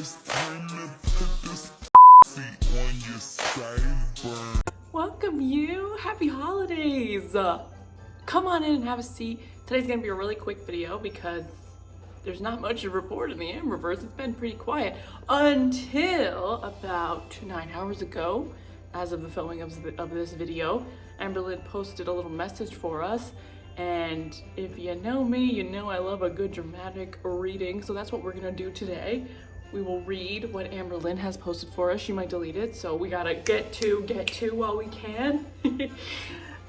it's time to put this seat on your sideburn. Welcome you, happy holidays. Come on in and have a seat. Today's gonna be a really quick video because there's not much to report in the Amberverse. It's been pretty quiet until about 9 hours ago. As of the filming of this video, AMBERLYNN posted a little message for us. And if you know me, you know I love a good dramatic reading. So that's what we're gonna do today. We will read what AMBERLYNN has posted for us. She might delete it, so we gotta get to while we can.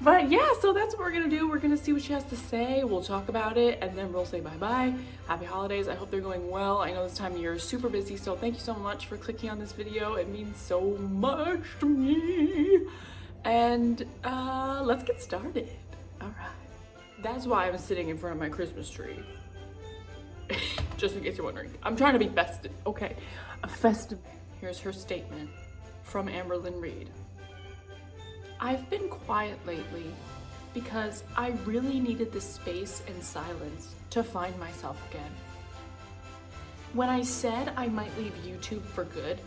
But yeah, so that's what we're gonna do. We're gonna see what she has to say. We'll talk about it, and then we'll say bye-bye. Happy holidays. I hope they're going well. I know this time of year is super busy, so thank you so much for clicking on this video. It means so much to me. And let's get started. All right. That's why I'm sitting in front of my Christmas tree. Just in case you're wondering. I'm trying to be festive. Okay, a festive. Here's her statement from AMBERLYNN Reid. I've been quiet lately because I really needed the space and silence to find myself again. When I said I might leave YouTube for good,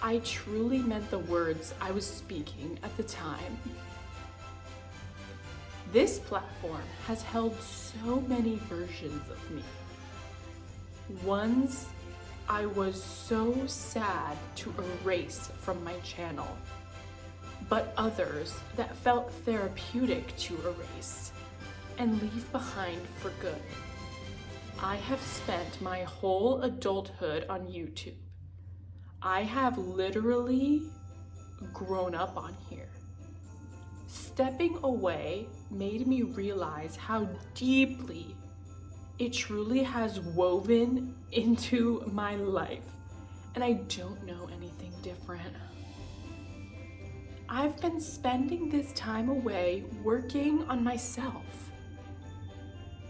I truly meant the words I was speaking at the time. This platform has held so many versions of me. Ones I was so sad to erase from my channel, but others that felt therapeutic to erase and leave behind for good. I have spent my whole adulthood on YouTube. I have literally grown up on here. Stepping away made me realize how deeply it truly has woven into my life, and I don't know anything different. I've been spending this time away working on myself,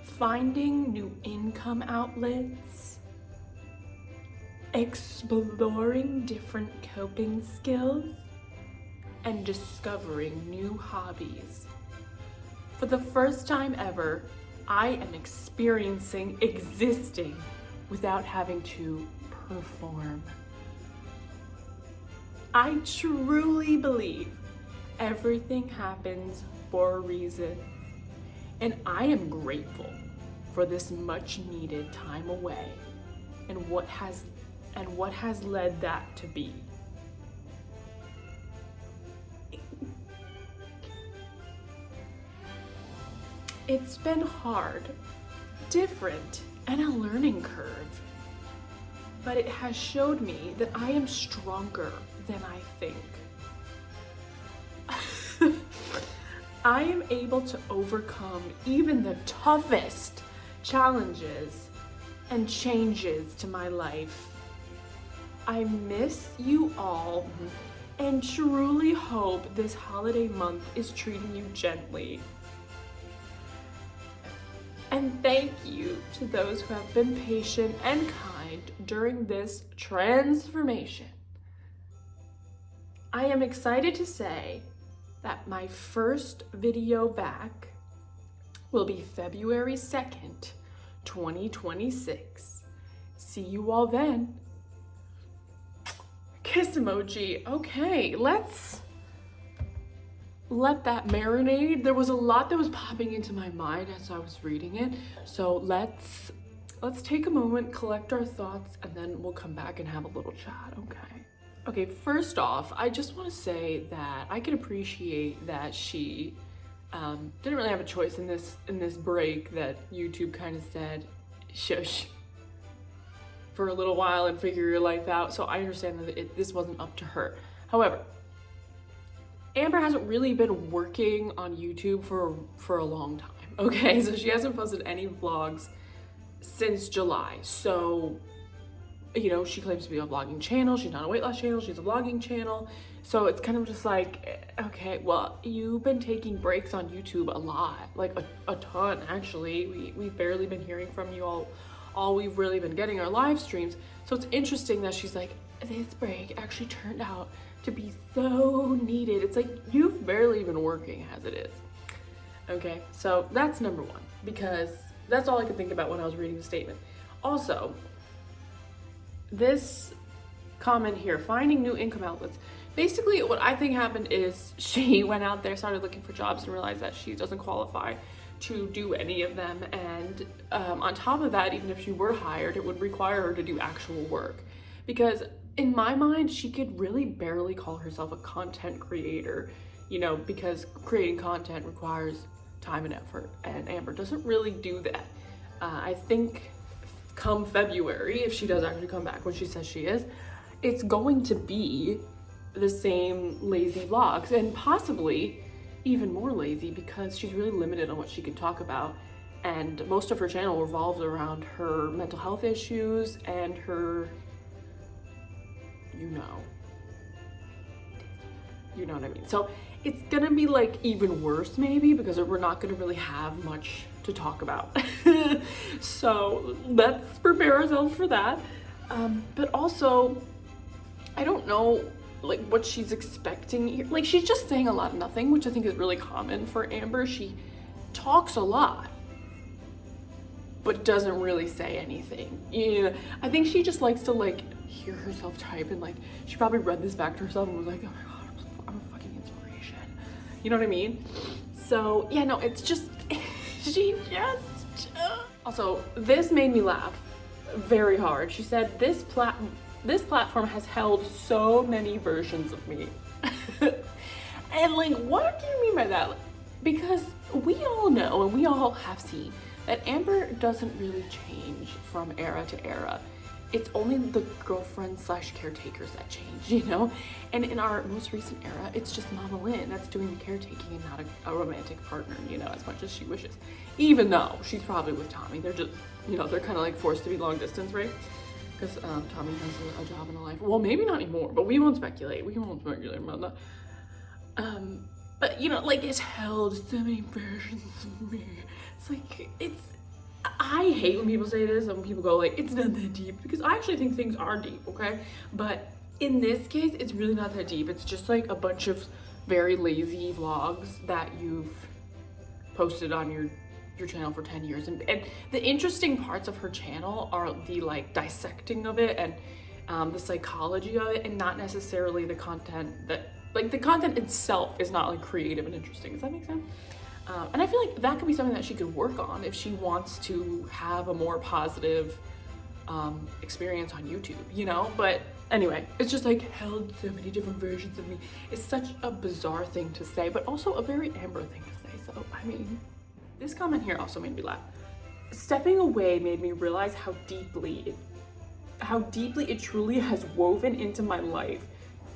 finding new income outlets, exploring different coping skills, and discovering new hobbies. For the first time ever, I am experiencing existing without having to perform. I truly believe everything happens for a reason, and I am grateful for this much needed time away and what has led that to be. It's been hard, different, and a learning curve, but it has showed me that I am stronger than I think. I am able to overcome even the toughest challenges and changes to my life. I miss you all and truly hope this holiday month is treating you gently. And thank you to those who have been patient and kind during this transformation. I am excited to say that my first video back will be February 2nd, 2026. See you all then. Kiss emoji. Okay, let's let that marinate. There was a lot that was popping into my mind as I was reading it. So let's take a moment, collect our thoughts, and then we'll come back and have a little chat, okay? Okay, first off, I just want to say that I can appreciate that she didn't really have a choice in this break that YouTube kind of said, shush, for a little while and figure your life out. So I understand that this wasn't up to her. However, Amber hasn't really been working on YouTube for a long time, okay? So she hasn't posted any vlogs since July. So, you know, she claims to be a vlogging channel. She's not a weight loss channel, she's a vlogging channel. So it's kind of just like, okay, well, you've been taking breaks on YouTube a lot, like a ton, actually. We've barely been hearing from you all we've really been getting our live streams. So it's interesting that she's like, this break actually turned out to be so needed. It's like, you've barely been working as it is. Okay, so that's number one, because that's all I could think about when I was reading the statement. Also, this comment here, finding new income outlets. Basically, what I think happened is she went out there, started looking for jobs, and realized that she doesn't qualify to do any of them. And on top of that, even if she were hired, it would require her to do actual work. Because in my mind, she could really barely call herself a content creator, you know, because creating content requires time and effort, and Amber doesn't really do that. I think come February, if she does actually come back when she says she is, it's going to be the same lazy vlogs, and possibly even more lazy, because she's really limited on what she can talk about, and most of her channel revolves around her mental health issues and her, you know what I mean. So it's gonna be like even worse maybe, because we're not gonna really have much to talk about. So let's prepare ourselves for that. But also, I don't know like what she's expecting here. Like, she's just saying a lot of nothing, which I think is really common for Amber. She talks a lot, but doesn't really say anything. Yeah, I think she just likes to like hear herself type, and like she probably read this back to herself and was like, oh my god, I'm a fucking inspiration. You know what I mean? So yeah, no, it's just she just also, this made me laugh very hard. She said this platform has held so many versions of me. And like, what do you mean by that? Because we all know and we all have seen that Amber doesn't really change from era to era. It's only the girlfriends / caretakers that change, you know? And in our most recent era, it's just Mama Lynn that's doing the caretaking and not a romantic partner, you know, as much as she wishes. Even though she's probably with Tommy. They're just, you know, they're kind of like forced to be long distance, right? Because Tommy has a job and a life. Well, maybe not anymore, but we won't speculate. We won't speculate about that. But, you know, like, it's held so many versions of me. It's like, I hate when people say this and when people go like, it's not that deep, because I actually think things are deep, okay? But in this case, it's really not that deep. It's just like a bunch of very lazy vlogs that you've posted on your channel for 10 years. And the interesting parts of her channel are the like dissecting of it and the psychology of it, and not necessarily the content that, like, the content itself is not like creative and interesting. Does that make sense? And I feel like that could be something that she could work on if she wants to have a more positive experience on YouTube, you know? But anyway, it's just like held so many different versions of me. It's such a bizarre thing to say, but also a very Amber thing to say. So, I mean, this comment here also made me laugh. Stepping away made me realize how deeply it truly has woven into my life,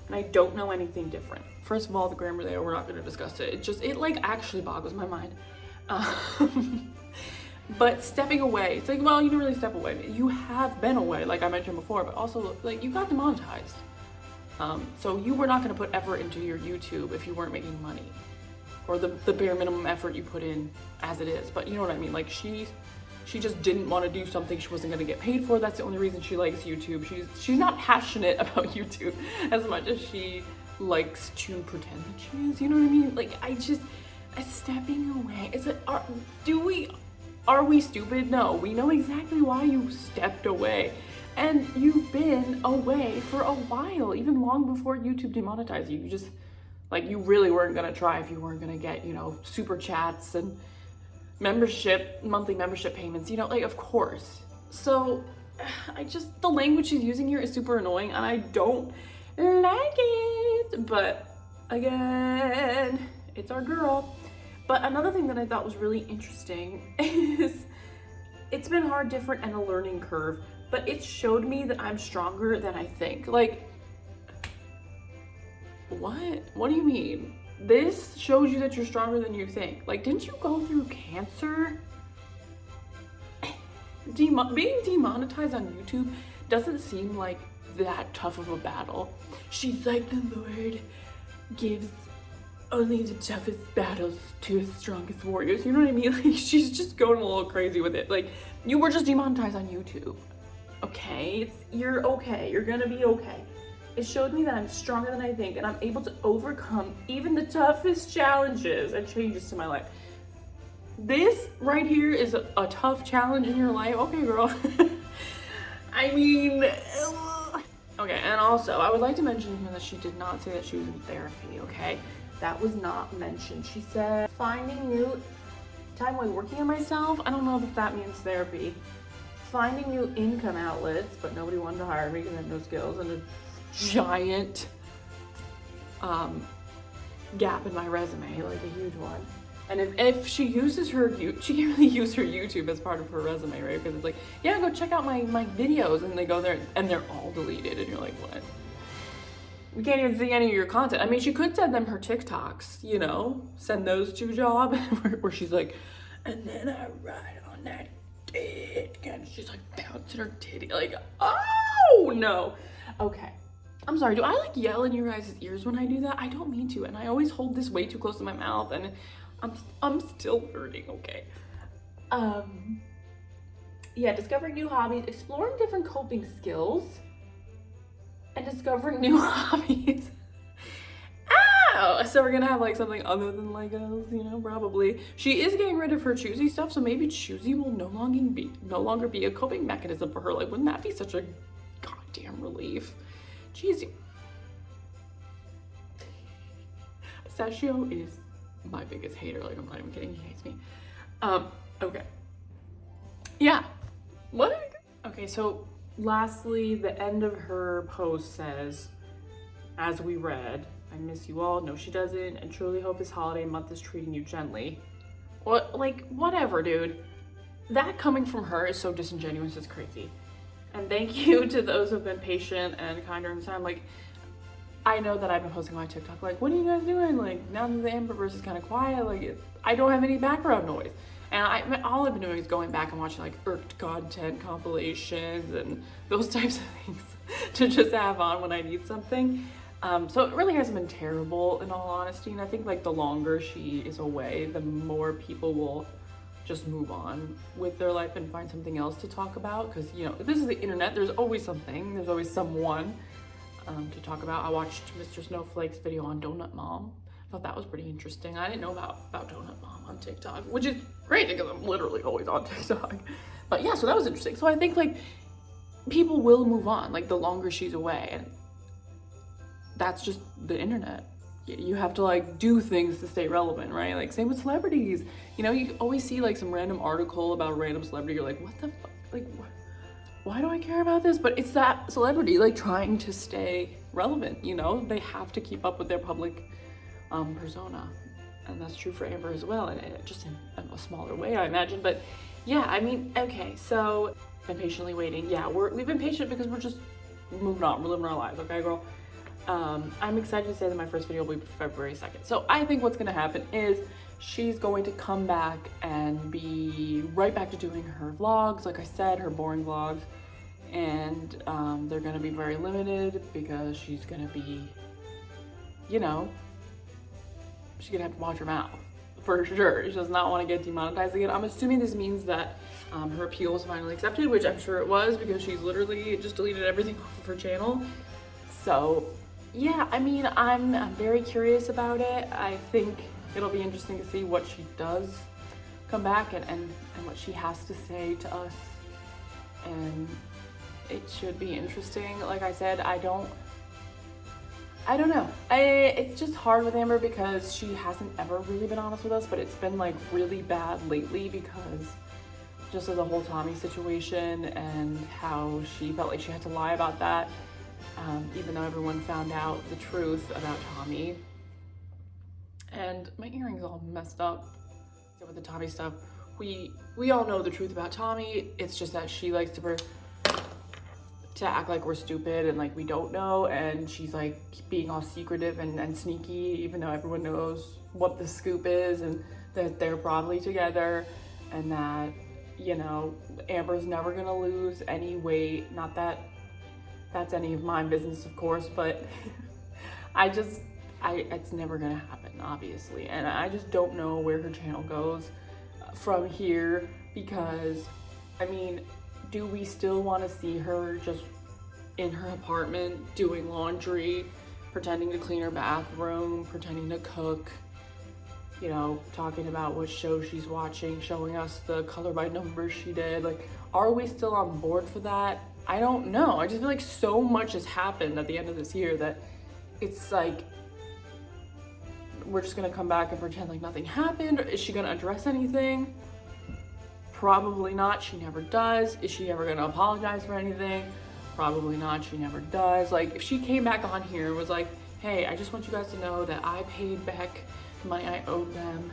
and I don't know anything different. First of all, the grammar there, we're not going to discuss it. It like actually boggles my mind. But stepping away, it's like, well, you didn't really step away. You have been away, like I mentioned before, but also like you got demonetized. So you were not going to put effort into your YouTube if you weren't making money, or the bare minimum effort you put in as it is. But you know what I mean? Like she just didn't want to do something she wasn't going to get paid for. That's the only reason she likes YouTube. She's not passionate about YouTube as much as she likes to pretend that she is, you know what I mean? Like, stepping away. Is it, are we stupid? No, we know exactly why you stepped away. And you've been away for a while, even long before YouTube demonetized you. You just, like, you really weren't gonna try if you weren't gonna get, you know, super chats and monthly membership payments, you know, like, of course. So, the language she's using here is super annoying, and I don't like it, but again, it's our girl. But another thing that I thought was really interesting is it's been hard, different, and a learning curve, but it showed me that I'm stronger than I think. Like, what do you mean? This shows you that you're stronger than you think. Like, didn't you go through cancer? Being demonetized on YouTube doesn't seem like that tough of a battle. She's like, the Lord gives only the toughest battles to his strongest warriors. You know what I mean? Like, she's just going a little crazy with it. Like, you were just demonetized on YouTube. Okay? You're okay. You're gonna be okay. It showed me that I'm stronger than I think, and I'm able to overcome even the toughest challenges and changes to my life. This right here is a tough challenge in your life. Okay, girl. I mean, okay, and also I would like to mention here that she did not say that she was in therapy, okay? That was not mentioned. She said finding new time while working on myself. I don't know if that means therapy. Finding new income outlets, but nobody wanted to hire me because I have no skills, and a giant gap in my resume, like a huge one. And if she uses her, she can't really use her YouTube as part of her resume, right? Because it's like, yeah, go check out my videos, and they go there and they're all deleted, and you're like, what? We can't even see any of your content. I mean, she could send them her TikToks, you know, send those to Job, where she's like, and then I ride on that dick, and she's like bouncing her titty, like, oh no. Okay, I'm sorry, do I like yell in your guys' ears when I do that? I don't mean to, and I always hold this way too close to my mouth, and I'm still learning, okay? Yeah, discovering new hobbies, exploring different coping skills, and discovering new hobbies. Ow! So we're gonna have like something other than Legos, you know, probably. She is getting rid of her choosy stuff, so maybe choosy will no longer be a coping mechanism for her. Like, wouldn't that be such a goddamn relief? Jeez. Pistachio is my biggest hater. Like, I'm not even kidding. He hates me. Okay. Yeah. What? Okay, so lastly, the end of her post says, as we read, I miss you all. No, she doesn't. And truly hope this holiday month is treating you gently. What? Like, whatever, dude. That coming from her is so disingenuous. It's crazy. And thank you to those who've been patient and kind during this time. Like, I know that I've been posting on my TikTok, like, what are you guys doing? Like, now that the Amberverse is kind of quiet, like, I don't have any background noise. And all I've been doing is going back and watching, like, irked content compilations and those types of things to just have on when I need something. So it really hasn't been terrible, in all honesty. And I think, like, the longer she is away, the more people will just move on with their life and find something else to talk about. Because, you know, this is the internet. There's always something. There's always someone to talk about. I watched Mr. Snowflake's video on Donut Mom. I thought that was pretty interesting. I didn't know about Donut Mom on TikTok, which is great because I'm literally always on TikTok. But yeah, so that was interesting. So I think, like, people will move on, like, the longer she's away. And that's just the internet. You have to, like, do things to stay relevant, right? Like, same with celebrities. You know, you always see, like, some random article about a random celebrity. You're like, what the fuck? Like, why do I care about this? But it's that celebrity, like, trying to stay relevant, you know? They have to keep up with their public persona. And that's true for Amber as well, and just in a smaller way, I imagine. But yeah, I mean, okay, so been patiently waiting. Yeah, we've been patient because we're just moving on. We're living our lives, okay, girl? I'm excited to say that my first video will be February 2nd. So I think what's gonna happen is she's going to come back and be right back to doing her vlogs, like I said, her boring vlogs. And they're gonna be very limited because she's gonna be, you know, she's gonna have to watch her mouth for sure. She does not want to get demonetized again. I'm assuming this means that her appeal was finally accepted, which I'm sure it was because she's literally just deleted everything off of her channel. So yeah, I mean, I'm very curious about it. I think it'll be interesting to see what she does come back and what she has to say to us. And it should be interesting. Like I said, I don't know. It's just hard with Amber because she hasn't ever really been honest with us, but it's been, like, really bad lately because just of the whole Tommy situation and how she felt like she had to lie about that, even though everyone found out the truth about Tommy. And my earring's all messed up. So with the Tommy stuff, we all know the truth about Tommy. It's just that she likes to act like we're stupid and like we don't know, and she's like being all secretive and sneaky, even though everyone knows what the scoop is and that they're probably together, and that, you know, Amber's never gonna lose any weight. Not that that's any of my business, of course, but it's never gonna happen, obviously. And I just don't know where her channel goes from here, because, I mean, do we still want to see her just in her apartment doing laundry, pretending to clean her bathroom, pretending to cook, you know, talking about what show she's watching, showing us the color by numbers she did? Like, are we still on board for that? I don't know. I just feel like so much has happened at the end of this year that it's like, we're just gonna come back and pretend like nothing happened. Or is she gonna address anything? Probably not. She never does. Is she ever gonna apologize for anything? Probably not. She never does. Like, if she came back on here and was like, hey, I just want you guys to know that I paid back the money I owed them,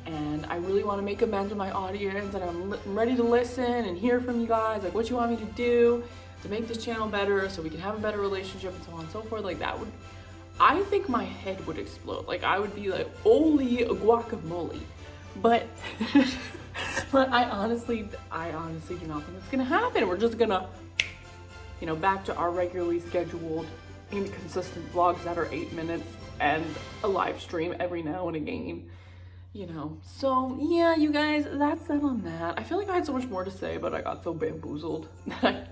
and I really want to make amends with my audience, and I'm ready to listen and hear from you guys, like what you want me to do to make this channel better so we can have a better relationship and so on and so forth. Like, that would, I think my head would explode. Like, I would be like, holy guacamole. But but I honestly do not think it's gonna happen. We're just gonna, you know, back to our regularly scheduled inconsistent vlogs that are 8 minutes and a live stream every now and again, you know. So yeah, you guys, that's that on that. I feel like I had so much more to say, but I got so bamboozled that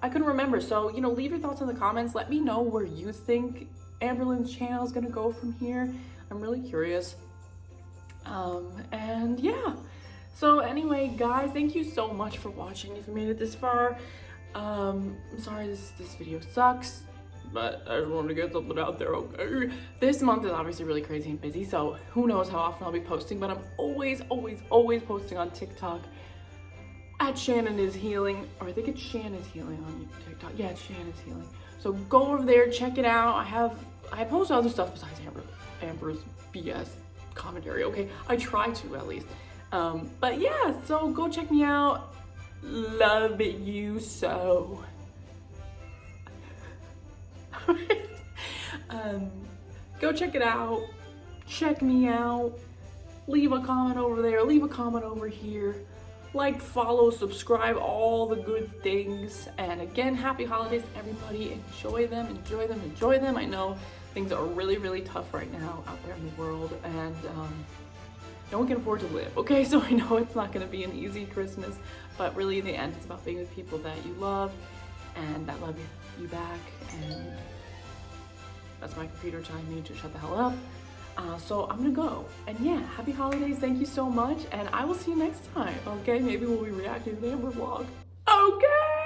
I couldn't remember. So, you know, leave your thoughts in the comments. Let me know where you think AMBERLYNN's channel is gonna go from here. I'm really curious. And yeah. So anyway, guys, thank you so much for watching. If you made it this far, I'm sorry this video sucks, but I just wanted to get something out there, okay? This month is obviously really crazy and busy, so who knows how often I'll be posting, but I'm always posting on TikTok at Shannon is Healing, or I think it's Shan is Healing on TikTok. Yeah, it's Shan is Healing. So go over there, check it out. I post other stuff besides Amber's BS commentary, okay? I try to, at least. But yeah, so go check me out. Love you so. Go check it out. Check me out. Leave a comment over there. Leave a comment over here. Like, follow, subscribe, all the good things. And again, happy holidays, everybody. Enjoy them, enjoy them, enjoy them. I know things are really tough right now out there in the world, and no one can afford to live, okay? So I know it's not gonna be an easy Christmas, but really in the end, it's about being with people that you love and that love you back. And that's my computer telling me to shut the hell up. So I'm gonna go. And yeah, happy holidays, thank you so much, and I will see you next time, okay? Maybe we'll be reacting to the Amber vlog. Okay!